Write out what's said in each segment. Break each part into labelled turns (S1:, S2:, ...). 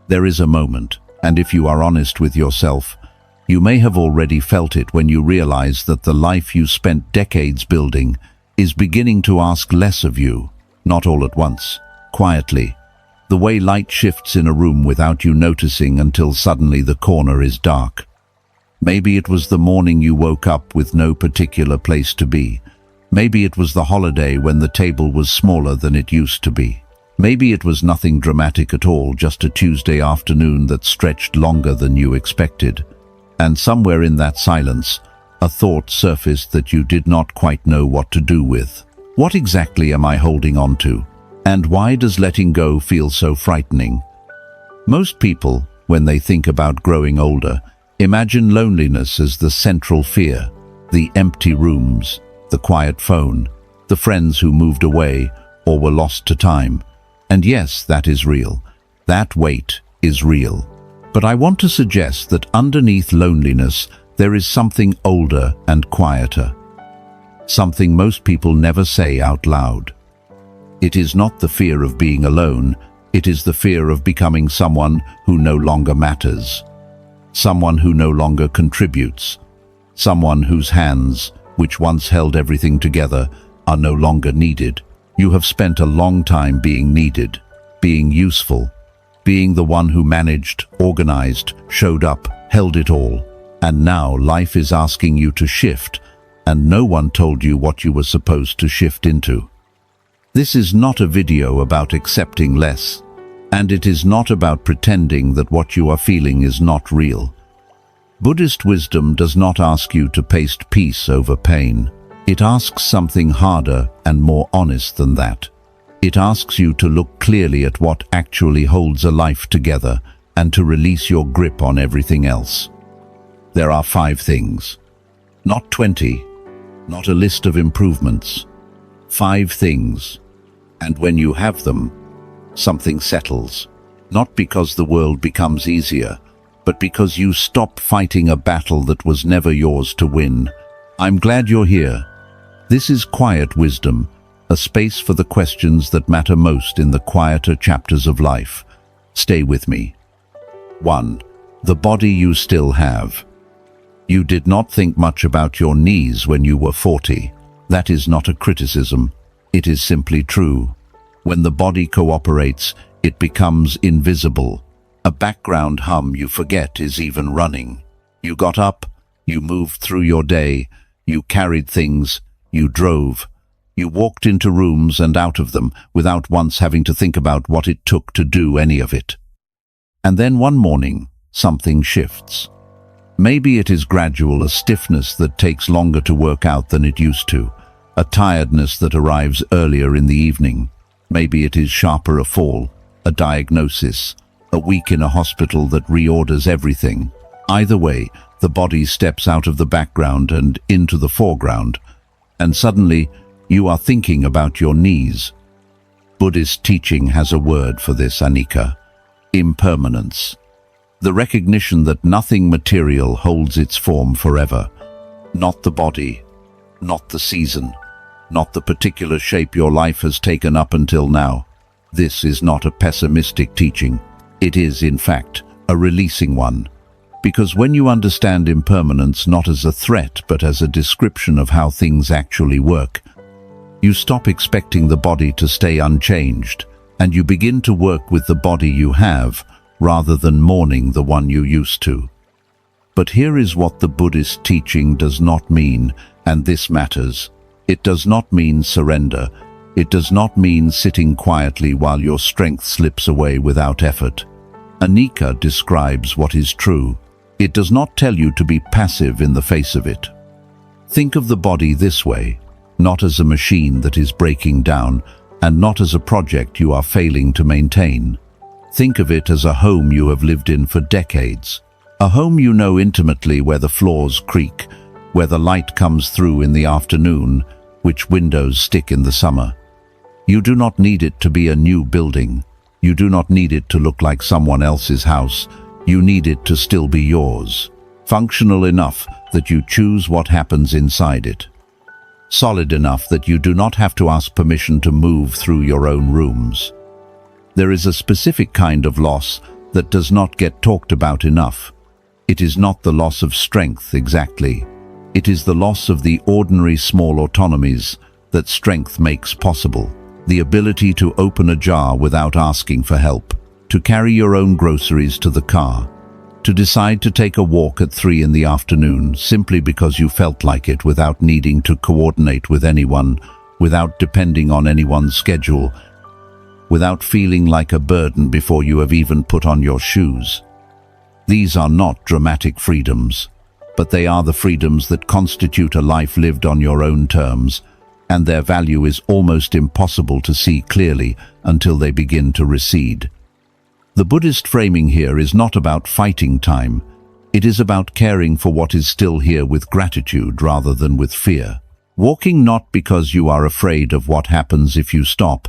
S1: There is a moment, and if you are honest with yourself, you may have already felt it when you realize that the life you spent decades building is beginning to ask less of you, not all at once, quietly. The way light shifts in a room without you noticing until suddenly the corner is dark. Maybe it was the morning you woke up with no particular place to be. Maybe it was the holiday when the table was smaller than it used to be. Maybe it was nothing dramatic at all, just a Tuesday afternoon that stretched longer than you expected. And somewhere in that silence, a thought surfaced that you did not quite know what to do with. What exactly am I holding on to? And why does letting go feel so frightening? Most people, when they think about growing older, imagine loneliness as the central fear, the empty rooms, the quiet phone, the friends who moved away or were lost to time. And yes, that is real. That weight is real. But I want to suggest that underneath loneliness, there is something older and quieter. Something most people never say out loud. It is not the fear of being alone, it is the fear of becoming someone who no longer matters. Someone who no longer contributes. Someone whose hands, which once held everything together, are no longer needed. You have spent a long time being needed, being useful, being the one who managed, organized, showed up, held it all. And now life is asking you to shift, and no one told you what you were supposed to shift into. This is not a video about accepting less, and it is not about pretending that what you are feeling is not real. Buddhist wisdom does not ask you to paste peace over pain. It asks something harder and more honest than that. It asks you to look clearly at what actually holds a life together and to release your grip on everything else. There are 5 things. Not 20, not a list of improvements. 5 things. And when you have them, something settles. Not because the world becomes easier, but because you stop fighting a battle that was never yours to win. I'm glad you're here. This is Quiet Wisdom, a space for the questions that matter most in the quieter chapters of life. Stay with me. 1. The body you still have. You did not think much about your knees when you were 40. That is not a criticism. It is simply true. When the body cooperates, it becomes invisible. A background hum you forget is even running. You got up, you moved through your day, you carried things, you drove. You walked into rooms and out of them without once having to think about what it took to do any of it. And then one morning, something shifts. Maybe it is gradual, a stiffness that takes longer to work out than it used to, a tiredness that arrives earlier in the evening. Maybe it is sharper a fall, a diagnosis, a week in a hospital that reorders everything. Either way, the body steps out of the background and into the foreground, and suddenly you are thinking about your knees. Buddhist teaching has a word for this, Anicca: impermanence. The recognition that nothing material holds its form forever. Not the body, not the season, not the particular shape your life has taken up until now. This is not a pessimistic teaching. It is, in fact, a releasing one. Because when you understand impermanence not as a threat but as a description of how things actually work, you stop expecting the body to stay unchanged, and you begin to work with the body you have, rather than mourning the one you used to. But here is what the Buddhist teaching does not mean, and this matters. It does not mean surrender. It does not mean sitting quietly while your strength slips away without effort. Anicca describes what is true. It does not tell you to be passive in the face of it. Think of the body this way, not as a machine that is breaking down, and not as a project you are failing to maintain. Think of it as a home you have lived in for decades. A home you know intimately, where the floors creak, where the light comes through in the afternoon, which windows stick in the summer. You do not need it to be a new building. You do not need it to look like someone else's house. You need it to still be yours. Functional enough that you choose what happens inside it. Solid enough that you do not have to ask permission to move through your own rooms. There is a specific kind of loss that does not get talked about enough. It is not the loss of strength exactly. It is the loss of the ordinary small autonomies that strength makes possible. The ability to open a jar without asking for help, to carry your own groceries to the car, to decide to take a walk at 3 in the afternoon simply because you felt like it without needing to coordinate with anyone, without depending on anyone's schedule, without feeling like a burden before you have even put on your shoes. These are not dramatic freedoms, but they are the freedoms that constitute a life lived on your own terms, and their value is almost impossible to see clearly until they begin to recede. The Buddhist framing here is not about fighting time. It is about caring for what is still here with gratitude rather than with fear. Walking not because you are afraid of what happens if you stop,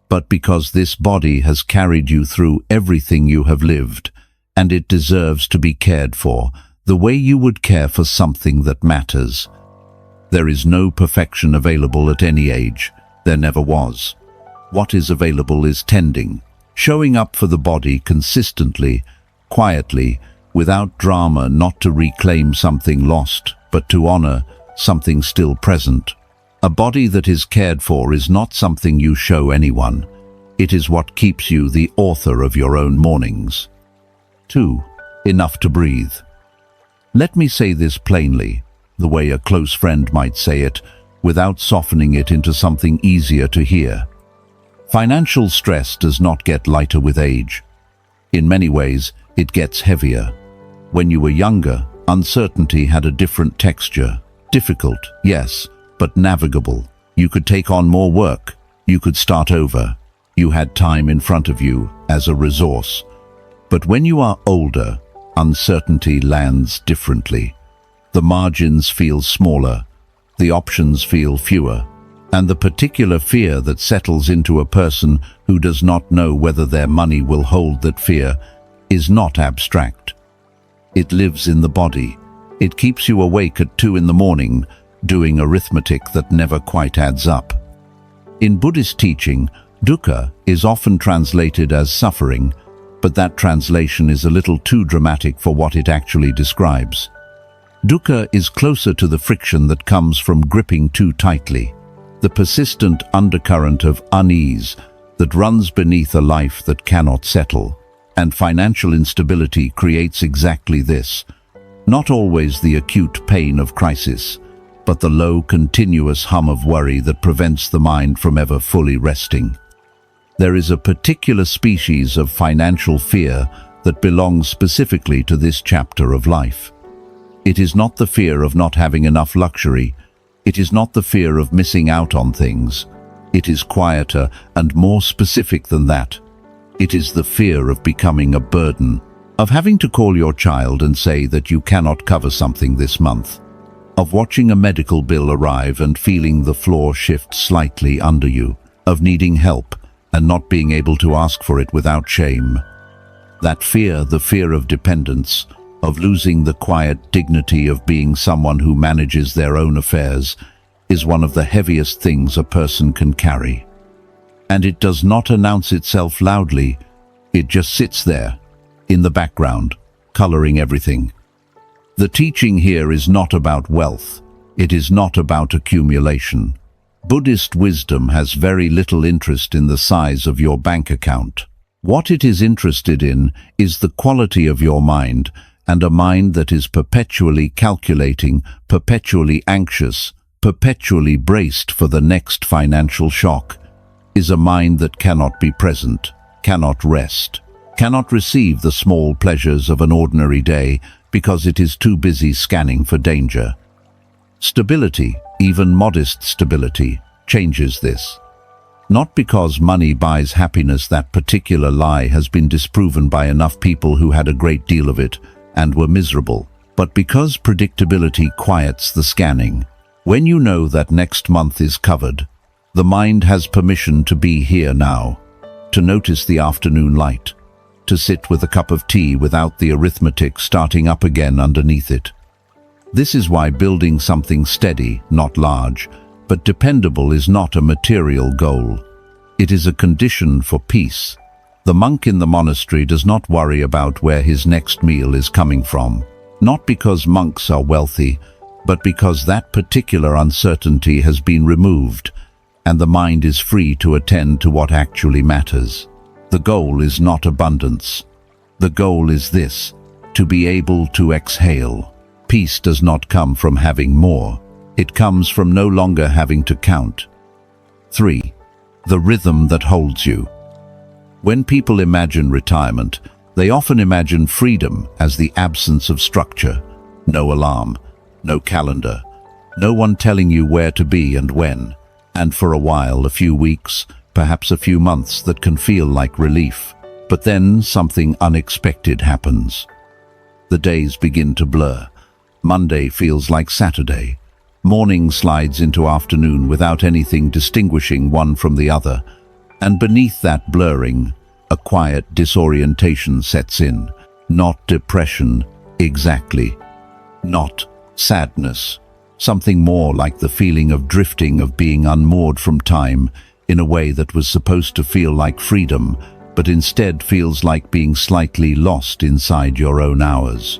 S1: but because this body has carried you through everything you have lived, and it deserves to be cared for, the way you would care for something that matters. There is no perfection available at any age. There never was. What is available is tending, showing up for the body consistently, quietly, without drama, not to reclaim something lost, but to honor something still present. A body that is cared for is not something you show anyone. It is what keeps you the author of your own mornings. 2. Enough to breathe. Let me say this plainly, the way a close friend might say it, without softening it into something easier to hear. Financial stress does not get lighter with age. In many ways, it gets heavier. When you were younger, uncertainty had a different texture. Difficult, yes, but navigable. You could take on more work. You could start over. You had time in front of you as a resource. But when you are older, uncertainty lands differently. The margins feel smaller, the options feel fewer, and the particular fear that settles into a person who does not know whether their money will hold that fear is not abstract. It lives in the body. It keeps you awake at 2 in the morning, doing arithmetic that never quite adds up. In Buddhist teaching, dukkha is often translated as suffering, but that translation is a little too dramatic for what it actually describes. Dukkha is closer to the friction that comes from gripping too tightly, the persistent undercurrent of unease that runs beneath a life that cannot settle, and financial instability creates exactly this. Not always the acute pain of crisis, but the low, continuous hum of worry that prevents the mind from ever fully resting. There is a particular species of financial fear that belongs specifically to this chapter of life. It is not the fear of not having enough luxury. It is not the fear of missing out on things. It is quieter and more specific than that. It is the fear of becoming a burden, of having to call your child and say that you cannot cover something this month, of watching a medical bill arrive and feeling the floor shift slightly under you, of needing help and not being able to ask for it without shame. That fear, the fear of dependence, of losing the quiet dignity of being someone who manages their own affairs, is one of the heaviest things a person can carry. And it does not announce itself loudly. It just sits there, in the background, coloring everything. The teaching here is not about wealth. It is not about accumulation. Buddhist wisdom has very little interest in the size of your bank account. What it is interested in is the quality of your mind, and a mind that is perpetually calculating, perpetually anxious, perpetually braced for the next financial shock, is a mind that cannot be present, cannot rest, cannot receive the small pleasures of an ordinary day because it is too busy scanning for danger. Stability, even modest stability, changes this. Not because money buys happiness. That particular lie has been disproven by enough people who had a great deal of it and were miserable, but because predictability quiets the scanning. When you know that next month is covered, the mind has permission to be here now, to notice the afternoon light, to sit with a cup of tea without the arithmetic starting up again underneath it. This is why building something steady, not large, but dependable is not a material goal. It is a condition for peace. The The monk in the monastery does not worry about where his next meal is coming from. Not because monks are wealthy, but because that particular uncertainty has been removed, and the mind is free to attend to what actually matters. The goal is not abundance. The goal is this: to be able to exhale. Peace does not come from having more. It comes from no longer having to count. 3. The rhythm that holds you. When people imagine retirement, they often imagine freedom as the absence of structure. No alarm, no calendar, no one telling you where to be and when. And for a while, a few weeks, perhaps a few months, that can feel like relief. But then something unexpected happens. The days begin to blur. Monday feels like Saturday. Morning slides into afternoon without anything distinguishing one from the other. And beneath that blurring, a quiet disorientation sets in. Not depression, exactly. Not sadness. Something more like the feeling of drifting, of being unmoored from time in a way that was supposed to feel like freedom, but instead feels like being slightly lost inside your own hours.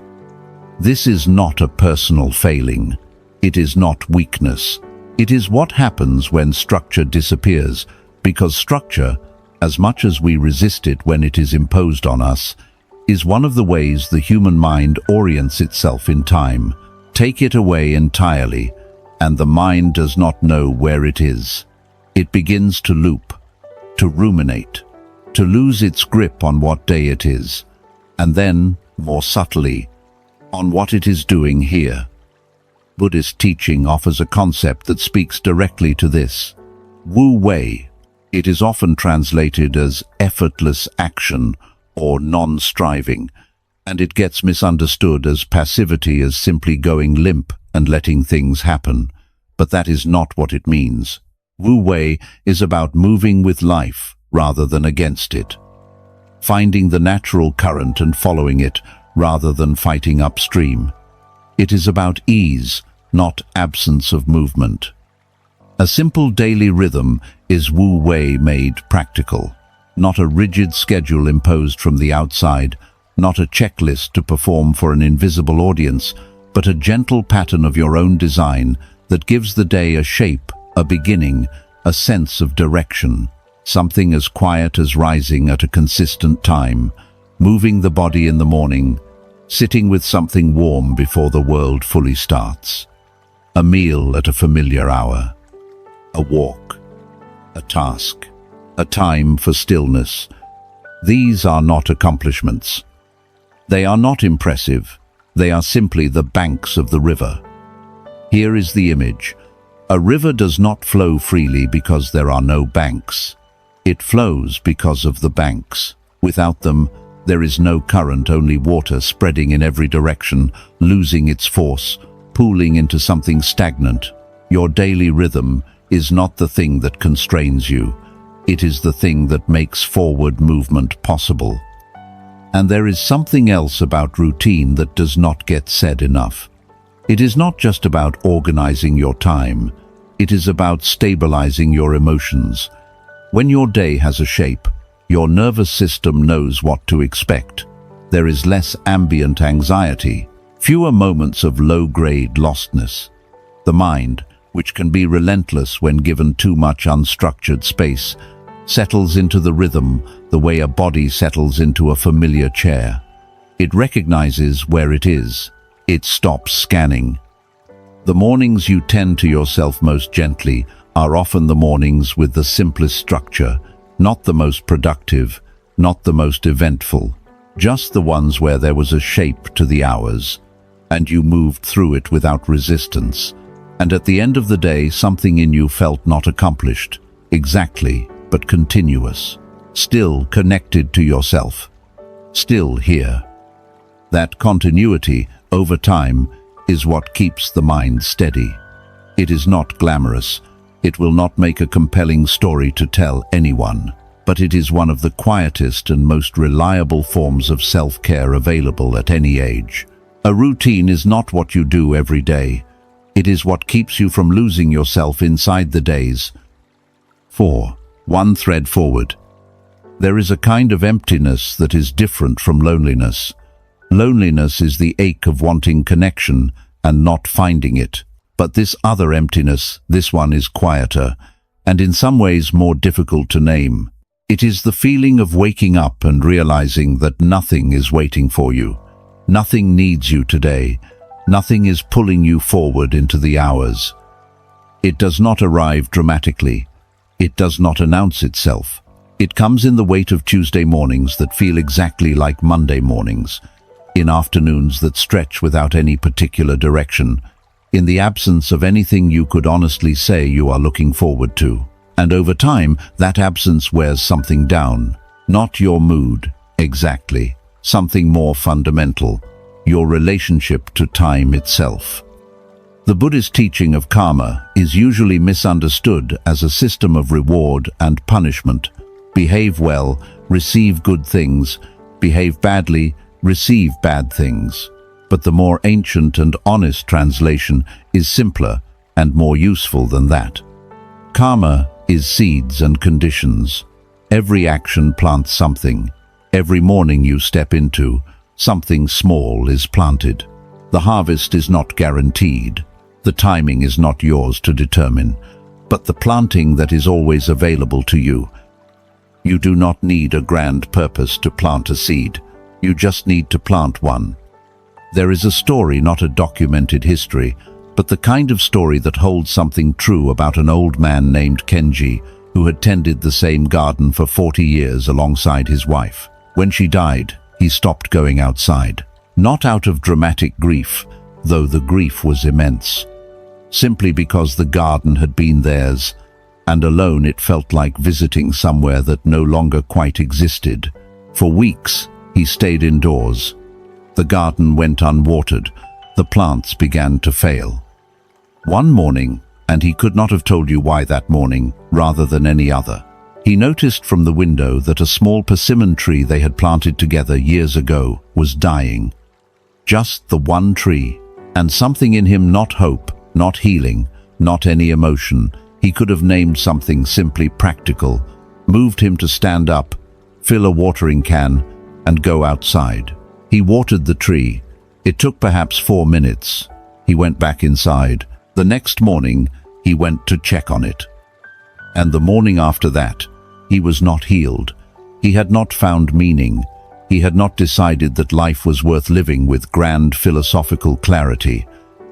S1: This is not a personal failing. It is not weakness. It is what happens when structure disappears, because structure, as much as we resist it when it is imposed on us, is one of the ways the human mind orients itself in time. Take it away entirely, and the mind does not know where it is. It begins to loop, to ruminate, to lose its grip on what day it is, and then, more subtly, on what it is doing here. Buddhist teaching offers a concept that speaks directly to this. Wu Wei. It is often translated as effortless action or non-striving, and it gets misunderstood as passivity, as simply going limp and letting things happen. But that is not what it means. Wu Wei is about moving with life rather than against it. Finding the natural current and following it rather than fighting upstream. It is about ease, not absence of movement. A simple daily rhythm is Wu Wei made practical. Not a rigid schedule imposed from the outside, not a checklist to perform for an invisible audience, but a gentle pattern of your own design that gives the day a shape, a beginning, a sense of direction. Something as quiet as rising at a consistent time, moving the body in the morning, sitting with something warm before the world fully starts. A meal at a familiar hour. A walk. A task. A time for stillness. These are not accomplishments. They are not impressive. They are simply the banks of the river. Here is the image. A river does not flow freely because there are no banks. It flows because of the banks. Without them, there is no current, only water spreading in every direction, losing its force, pooling into something stagnant. Your daily rhythm is not the thing that constrains you. It is the thing that makes forward movement possible. And there is something else about routine that does not get said enough. It is not just about organizing your time. It is about stabilizing your emotions. When your day has a shape, your nervous system knows what to expect. There is less ambient anxiety, fewer moments of low-grade lostness. The mind, which can be relentless when given too much unstructured space, settles into the rhythm the way a body settles into a familiar chair. It recognizes where it is. It stops scanning. The mornings you tend to yourself most gently are often the mornings with the simplest structure, not the most productive, not the most eventful, just the ones where there was a shape to the hours, and you moved through it without resistance. And at the end of the day, something in you felt not accomplished, exactly, but continuous, still connected to yourself, still here. That continuity, over time, is what keeps the mind steady. It is not glamorous. It will not make a compelling story to tell anyone, but it is one of the quietest and most reliable forms of self-care available at any age. A routine is not what you do every day. It is what keeps you from losing yourself inside the days. 4. One thread forward. There is a kind of emptiness that is different from loneliness. Loneliness is the ache of wanting connection and not finding it. But this other emptiness, this one is quieter, and in some ways more difficult to name. It is the feeling of waking up and realizing that nothing is waiting for you. Nothing needs you today. Nothing is pulling you forward into the hours. It does not arrive dramatically. It does not announce itself. It comes in the weight of Tuesday mornings that feel exactly like Monday mornings, in afternoons that stretch without any particular direction, in the absence of anything you could honestly say you are looking forward to. And over time, that absence wears something down. Not your mood, exactly. Something more fundamental, your relationship to time itself. The Buddhist teaching of karma is usually misunderstood as a system of reward and punishment. Behave well, receive good things. Behave badly, receive bad things. But the more ancient and honest translation is simpler and more useful than that. Karma is seeds and conditions. Every action plants something. Every morning you step into, something small is planted. The harvest is not guaranteed. The timing is not yours to determine, but the planting that is always available to you. You do not need a grand purpose to plant a seed. You just need to plant one. There is a story, not a documented history, but the kind of story that holds something true about an old man named Kenji, who had tended the same garden for 40 years alongside his wife. When she died, he stopped going outside. Not out of dramatic grief, though the grief was immense. Simply because the garden had been theirs, and alone it felt like visiting somewhere that no longer quite existed. For weeks, he stayed indoors. The garden went unwatered. The plants began to fail. One morning, and he could not have told you why that morning, rather than any other, he noticed from the window that a small persimmon tree they had planted together years ago was dying. Just the one tree, and something in him, not hope, not healing, not any emotion, he could have named something simply practical, moved him to stand up, fill a watering can, and go outside. He watered the tree. It took perhaps 4 minutes. He went back inside. The next morning, he went to check on it. And the morning after that, he was not healed. He had not found meaning. He had not decided that life was worth living with grand philosophical clarity.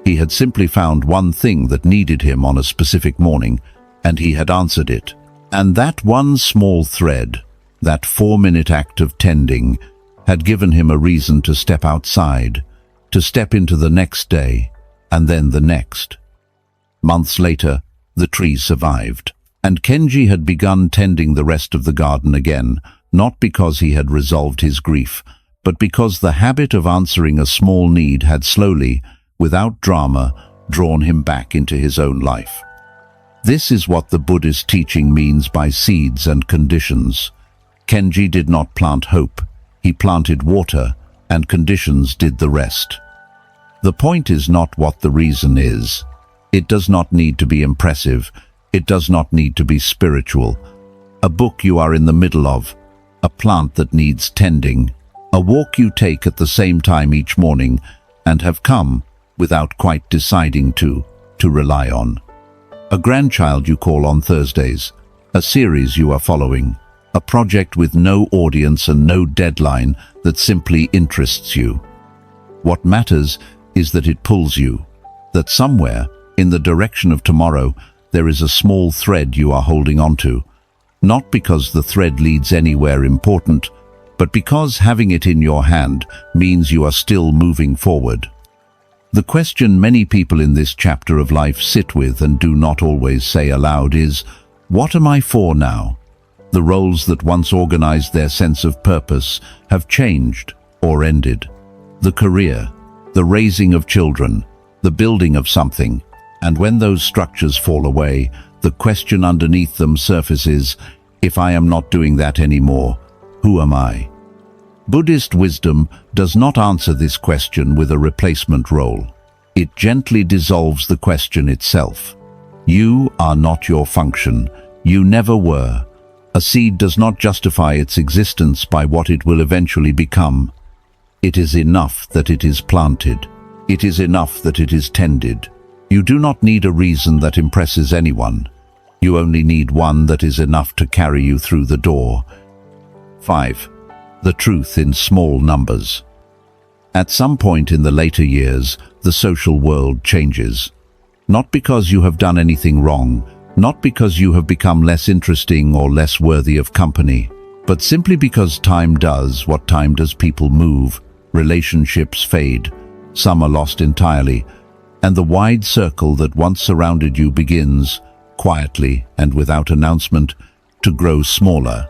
S1: He had simply found one thing that needed him on a specific morning, and he had answered it. And that one small thread, that 4-minute act of tending, had given him a reason to step outside, to step into the next day, and then the next. Months later, the tree survived, and Kenji had begun tending the rest of the garden again, not because he had resolved his grief, but because the habit of answering a small need had slowly, without drama, drawn him back into his own life. This is what the Buddhist teaching means by seeds and conditions. Kenji did not plant hope. He planted water, and conditions did the rest. The point is not what the reason is. It does not need to be impressive. It does not need to be spiritual. A book you are in the middle of, a plant that needs tending, a walk you take at the same time each morning and have come, without quite deciding to rely on. A grandchild you call on Thursdays, a series you are following, a project with no audience and no deadline that simply interests you. What matters is that it pulls you, that somewhere, in the direction of tomorrow, there is a small thread you are holding onto, not because the thread leads anywhere important, but because having it in your hand means you are still moving forward. The question many people in this chapter of life sit with and do not always say aloud is, what am I for now? The roles that once organized their sense of purpose have changed or ended. The career, the raising of children, the building of something, and when those structures fall away, the question underneath them surfaces, if I am not doing that anymore, who am I? Buddhist wisdom does not answer this question with a replacement role. It gently dissolves the question itself. You are not your function. You never were. A seed does not justify its existence by what it will eventually become. It is enough that it is planted. It is enough that it is tended. You do not need a reason that impresses anyone. You only need one that is enough to carry you through the door. 5. The truth in small numbers. At some point in the later years, the social world changes. Not because you have done anything wrong, not because you have become less interesting or less worthy of company, but simply because time does what time does. People move, relationships fade, some are lost entirely, and the wide circle that once surrounded you begins, quietly and without announcement, to grow smaller.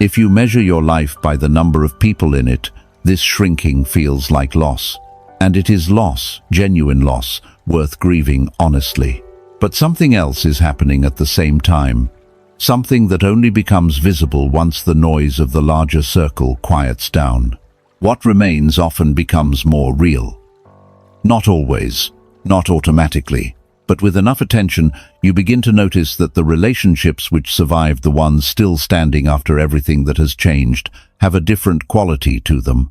S1: If you measure your life by the number of people in it, this shrinking feels like loss. And it is loss, genuine loss, worth grieving honestly. But something else is happening at the same time. Something that only becomes visible once the noise of the larger circle quiets down. What remains often becomes more real. Not always, not automatically, but with enough attention, you begin to notice that the relationships which survived, the ones still standing after everything that has changed, have a different quality to them.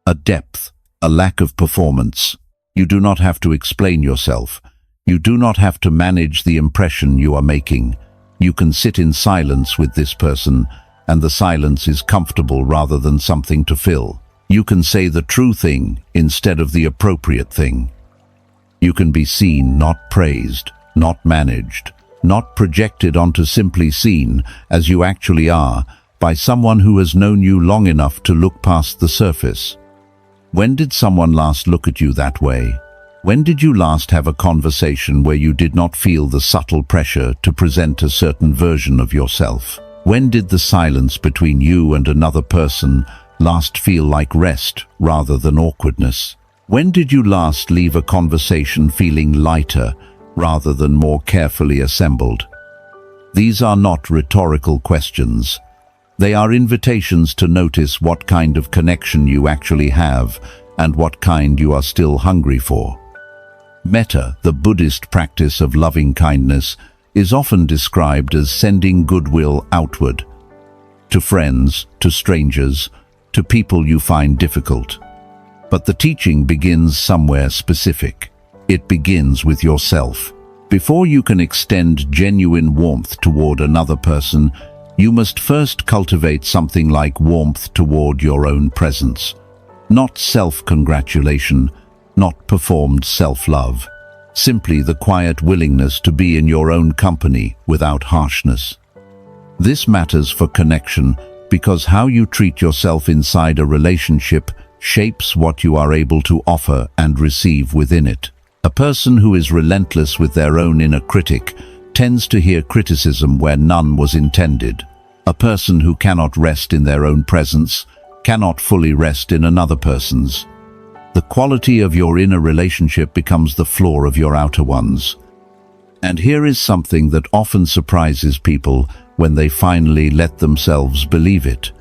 S1: A depth, a lack of performance. You do not have to explain yourself. You do not have to manage the impression you are making. You can sit in silence with this person, and the silence is comfortable rather than something to fill. You can say the true thing instead of the appropriate thing. You can be seen, not praised, not managed, not projected onto, simply seen as you actually are by someone who has known you long enough to look past the surface. When did someone last look at you that way? When did you last have a conversation where you did not feel the subtle pressure to present a certain version of yourself? When did the silence between you and another person last feel like rest rather than awkwardness? When did you last leave a conversation feeling lighter rather than more carefully assembled? These are not rhetorical questions. They are invitations to notice what kind of connection you actually have and what kind you are still hungry for. Metta, the Buddhist practice of loving kindness, is often described as sending goodwill outward, to friends, to strangers, to people you find difficult. But the teaching begins somewhere specific. It begins with yourself. Before you can extend genuine warmth toward another person, you must first cultivate something like warmth toward your own presence. Not self-congratulation, not performed self-love. Simply the quiet willingness to be in your own company without harshness. This matters for connection because how you treat yourself inside a relationship shapes what you are able to offer and receive within it. A person who is relentless with their own inner critic tends to hear criticism where none was intended. A person who cannot rest in their own presence cannot fully rest in another person's. The quality of your inner relationship becomes the floor of your outer ones. And here is something that often surprises people when they finally let themselves believe it.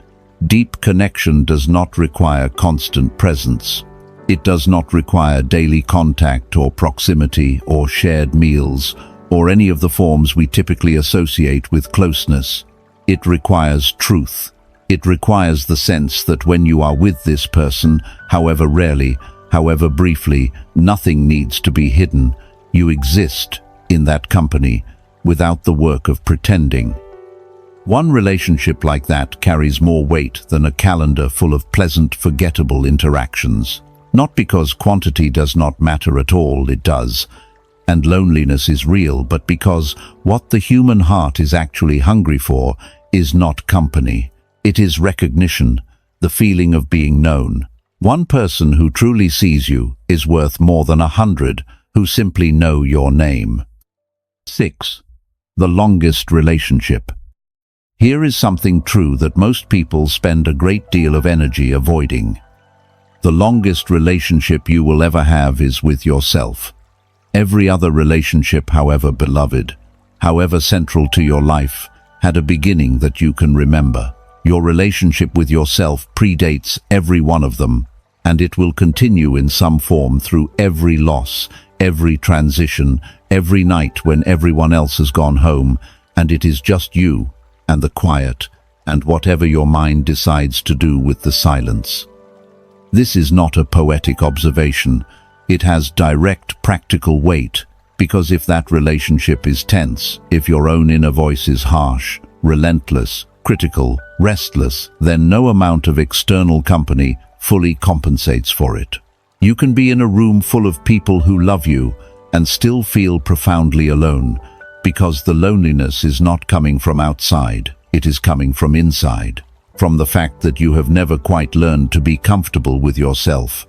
S1: Deep connection does not require constant presence. It does not require daily contact or proximity or shared meals or any of the forms we typically associate with closeness. It requires truth. It requires the sense that when you are with this person, however rarely, however briefly, nothing needs to be hidden. You exist in that company without the work of pretending. One relationship like that carries more weight than a calendar full of pleasant, forgettable interactions. Not because quantity does not matter at all, it does, and loneliness is real, but because what the human heart is actually hungry for is not company. It is recognition, the feeling of being known. One person who truly sees you is worth more than 100 who simply know your name. 6. The longest relationship. Here is something true that most people spend a great deal of energy avoiding. The longest relationship you will ever have is with yourself. Every other relationship, however beloved, however central to your life, had a beginning that you can remember. Your relationship with yourself predates every one of them, and it will continue in some form through every loss, every transition, every night when everyone else has gone home, and it is just you, and the quiet, and whatever your mind decides to do with the silence. This is not a poetic observation. It has direct practical weight, because if that relationship is tense, if your own inner voice is harsh, relentless, critical, restless, then no amount of external company fully compensates for it. You can be in a room full of people who love you and still feel profoundly alone, because the loneliness is not coming from outside, it is coming from inside, from the fact that you have never quite learned to be comfortable with yourself.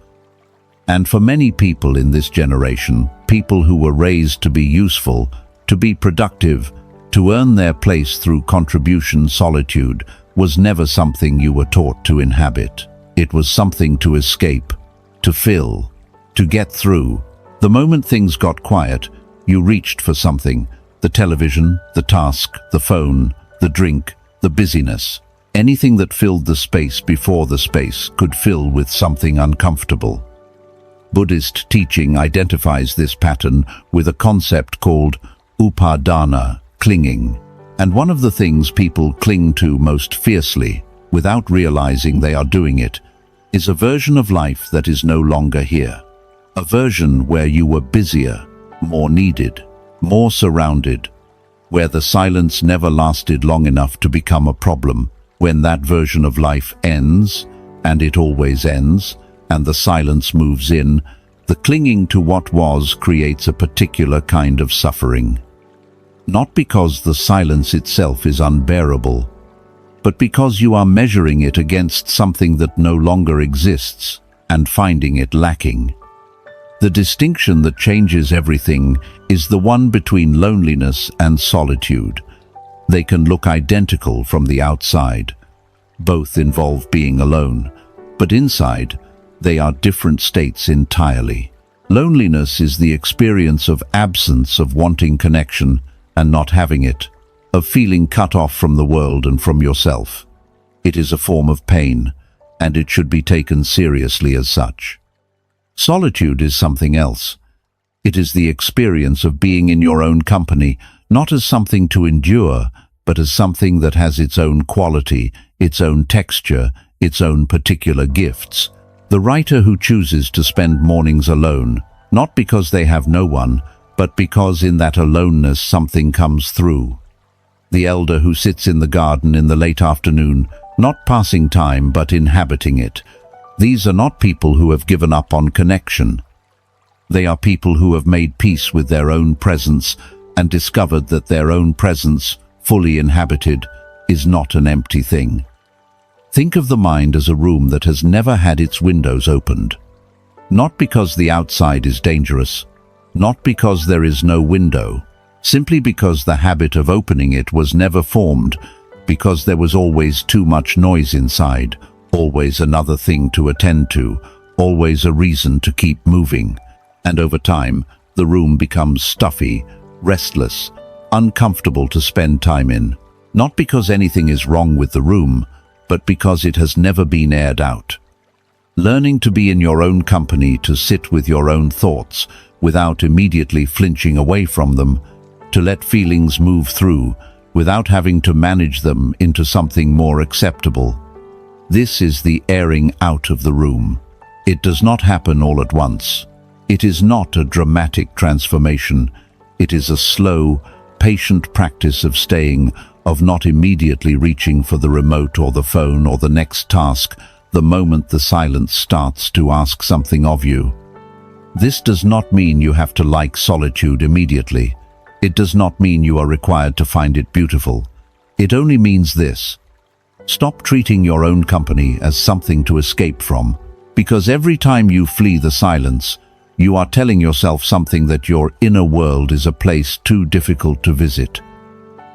S1: And for many people in this generation, people who were raised to be useful, to be productive, to earn their place through contribution, solitude was never something you were taught to inhabit. It was something to escape, to fill, to get through. The moment things got quiet, you reached for something: the television, the task, the phone, the drink, the busyness. Anything that filled the space before the space could fill with something uncomfortable. Buddhist teaching identifies this pattern with a concept called upadana, clinging. And one of the things people cling to most fiercely, without realizing they are doing it, is a version of life that is no longer here. A version where you were busier, more needed, more surrounded, where the silence never lasted long enough to become a problem. When that version of life ends, and it always ends, and the silence moves in, the clinging to what was creates a particular kind of suffering. Not because the silence itself is unbearable, but because you are measuring it against something that no longer exists and finding it lacking. The distinction that changes everything is the one between loneliness and solitude. They can look identical from the outside. Both involve being alone, but inside, they are different states entirely. Loneliness is the experience of absence of wanting connection and not having it, of feeling cut off from the world and from yourself. It is a form of pain, and it should be taken seriously as such. Solitude is something else. It is the experience of being in your own company, not as something to endure, but as something that has its own quality, its own texture, its own particular gifts. The writer who chooses to spend mornings alone, not because they have no one, but because in that aloneness something comes through. The elder who sits in the garden in the late afternoon, not passing time but inhabiting it. These are not people who have given up on connection. They are people who have made peace with their own presence and discovered that their own presence, fully inhabited, is not an empty thing. Think of the mind as a room that has never had its windows opened. Not because the outside is dangerous, not because there is no window, simply because the habit of opening it was never formed, because there was always too much noise inside, always another thing to attend to, always a reason to keep moving. And over time, the room becomes stuffy, restless, uncomfortable to spend time in, not because anything is wrong with the room, but because it has never been aired out. Learning to be in your own company, to sit with your own thoughts without immediately flinching away from them, to let feelings move through without having to manage them into something more acceptable. This is the airing out of the room. It does not happen all at once. It is not a dramatic transformation. It is a slow, patient practice of staying, of not immediately reaching for the remote or the phone or the next task the moment the silence starts to ask something of you. This does not mean you have to like solitude immediately. It does not mean you are required to find it beautiful. It only means this: stop treating your own company as something to escape from, because every time you flee the silence, you are telling yourself something that your inner world is a place too difficult to visit.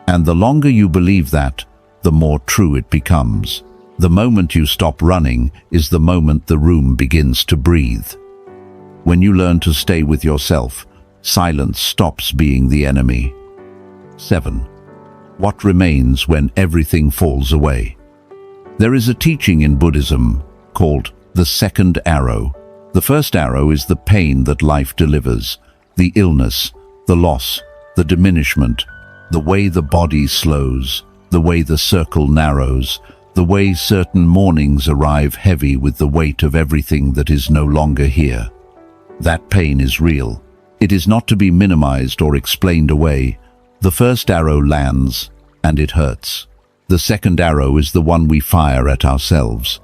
S1: And the longer you believe that, the more true it becomes. The moment you stop running is the moment the room begins to breathe. When you learn to stay with yourself, silence stops being the enemy. 7. What remains when everything falls away? There is a teaching in Buddhism called the second arrow. The first arrow is the pain that life delivers, the illness, the loss, the diminishment, the way the body slows. the way the circle narrows, the way certain mornings arrive heavy with the weight of everything that is no longer here. That pain is real. It is not to be minimized or explained away. The first arrow lands, and it hurts. The second arrow is the one we fire at ourselves.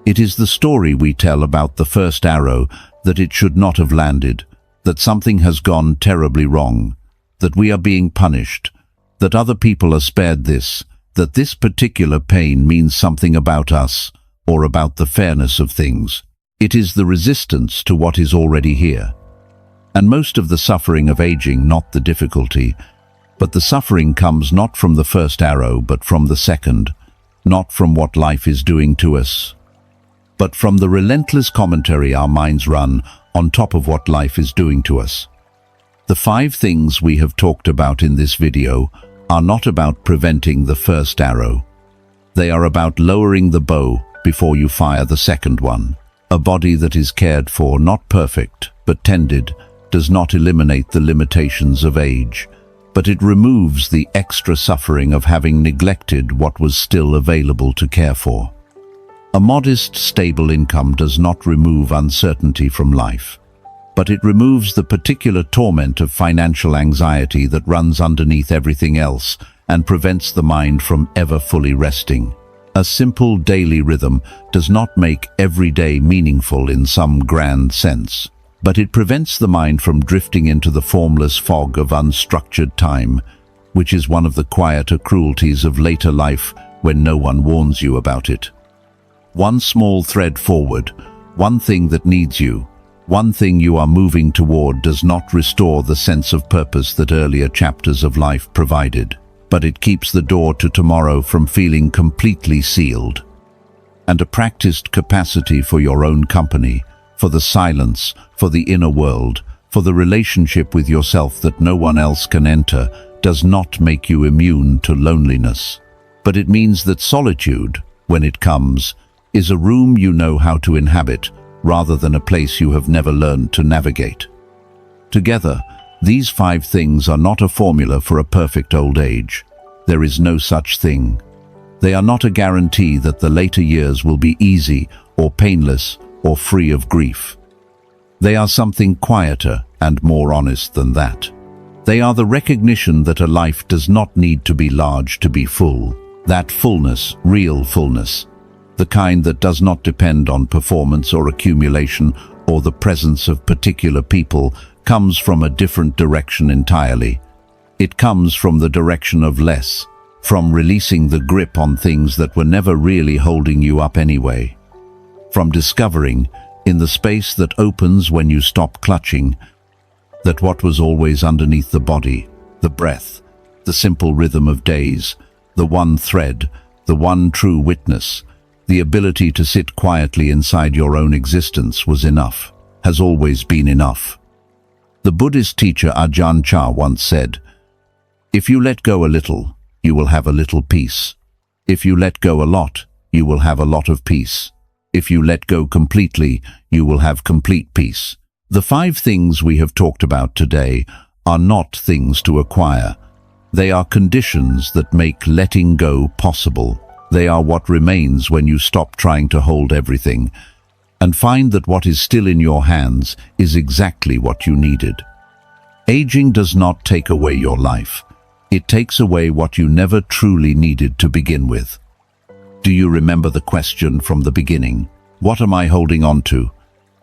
S1: It is the story we tell about the first arrow, that it should not have landed, that something has gone terribly wrong, that we are being punished, that other people are spared this, that this particular pain means something about us, or about the fairness of things. It is the resistance to what is already here. And most of the suffering of aging, not the difficulty, but the suffering comes not from the first arrow, but from the second, not from what life is doing to us, but from the relentless commentary our minds run on top of what life is doing to us. The 5 things we have talked about in this video are not about preventing the first arrow. They are about lowering the bow before you fire the second one. A body that is cared for, not perfect, but tended, does not eliminate the limitations of age, but it removes the extra suffering of having neglected what was still available to care for. A modest, stable income does not remove uncertainty from life, but it removes the particular torment of financial anxiety that runs underneath everything else and prevents the mind from ever fully resting. A simple daily rhythm does not make every day meaningful in some grand sense, but it prevents the mind from drifting into the formless fog of unstructured time, which is one of the quieter cruelties of later life when no one warns you about it. One small thread forward, one thing that needs you, one thing you are moving toward does not restore the sense of purpose that earlier chapters of life provided, but it keeps the door to tomorrow from feeling completely sealed. And a practiced capacity for your own company, for the silence, for the inner world, for the relationship with yourself that no one else can enter, does not make you immune to loneliness. But it means that solitude, when it comes, is a room you know how to inhabit, rather than a place you have never learned to navigate. Together, these 5 things are not a formula for a perfect old age. There is no such thing. They are not a guarantee that the later years will be easy or painless or free of grief. They are something quieter and more honest than that. They are the recognition that a life does not need to be large to be full. That fullness, real fullness, the kind that does not depend on performance or accumulation or the presence of particular people, comes from a different direction entirely. It comes from the direction of less, from releasing the grip on things that were never really holding you up anyway. From discovering, in the space that opens when you stop clutching, that what was always underneath the body, the breath, the simple rhythm of days, the one thread, the one true witness, the ability to sit quietly inside your own existence was enough, has always been enough. The Buddhist teacher Ajahn Chah once said, "If you let go a little, you will have a little peace. If you let go a lot, you will have a lot of peace. If you let go completely, you will have complete peace." The 5 things we have talked about today are not things to acquire. They are conditions that make letting go possible. They are what remains when you stop trying to hold everything and find that what is still in your hands is exactly what you needed. Aging does not take away your life. It takes away what you never truly needed to begin with. Do you remember the question from the beginning? What am I holding on to?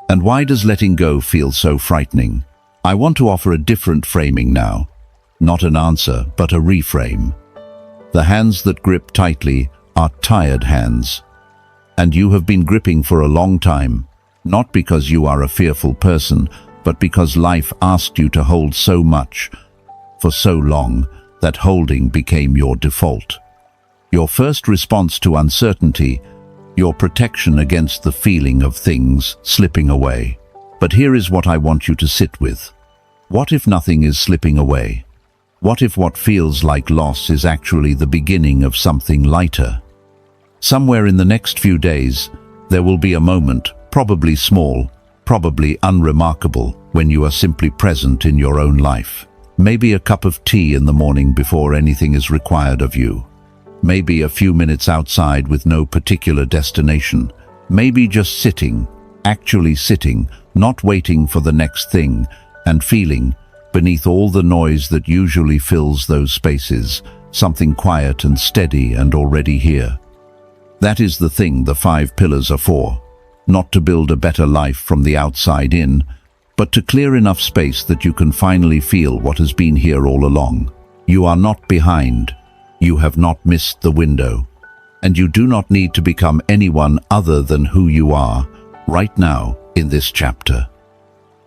S1: And why does letting go feel so frightening? I want to offer a different framing now. Not an answer, but a reframe. The hands that grip tightly are tired hands. And you have been gripping for a long time, not because you are a fearful person, but because life asked you to hold so much, for so long, that holding became your default. Your first response to uncertainty, your protection against the feeling of things slipping away. But here is what I want you to sit with. What if nothing is slipping away? What if what feels like loss is actually the beginning of something lighter? Somewhere in the next few days, there will be a moment, probably small, probably unremarkable, when you are simply present in your own life. Maybe a cup of tea in the morning before anything is required of you. Maybe a few minutes outside with no particular destination. Maybe just sitting, actually sitting, not waiting for the next thing, and feeling, beneath all the noise that usually fills those spaces, something quiet and steady and already here. That is the thing the 5 pillars are for. Not to build a better life from the outside in, but to clear enough space that you can finally feel what has been here all along. You are not behind. You have not missed the window. And you do not need to become anyone other than who you are, right now, in this chapter.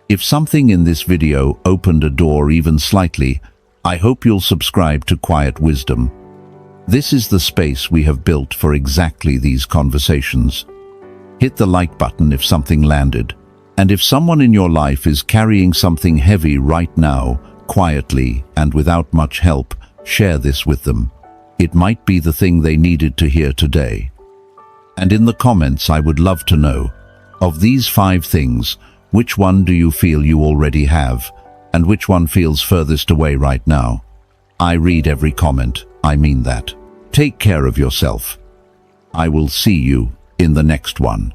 S1: If something in this video opened a door even slightly, I hope you'll subscribe to Quiet Wisdom. This is the space we have built for exactly these conversations. Hit the like button if something landed. And if someone in your life is carrying something heavy right now, quietly and without much help, share this with them. It might be the thing they needed to hear today. And in the comments, I would love to know, of these 5 things, which one do you feel you already have, and which one feels furthest away right now? I read every comment, I mean that. Take care of yourself. I will see you in the next one.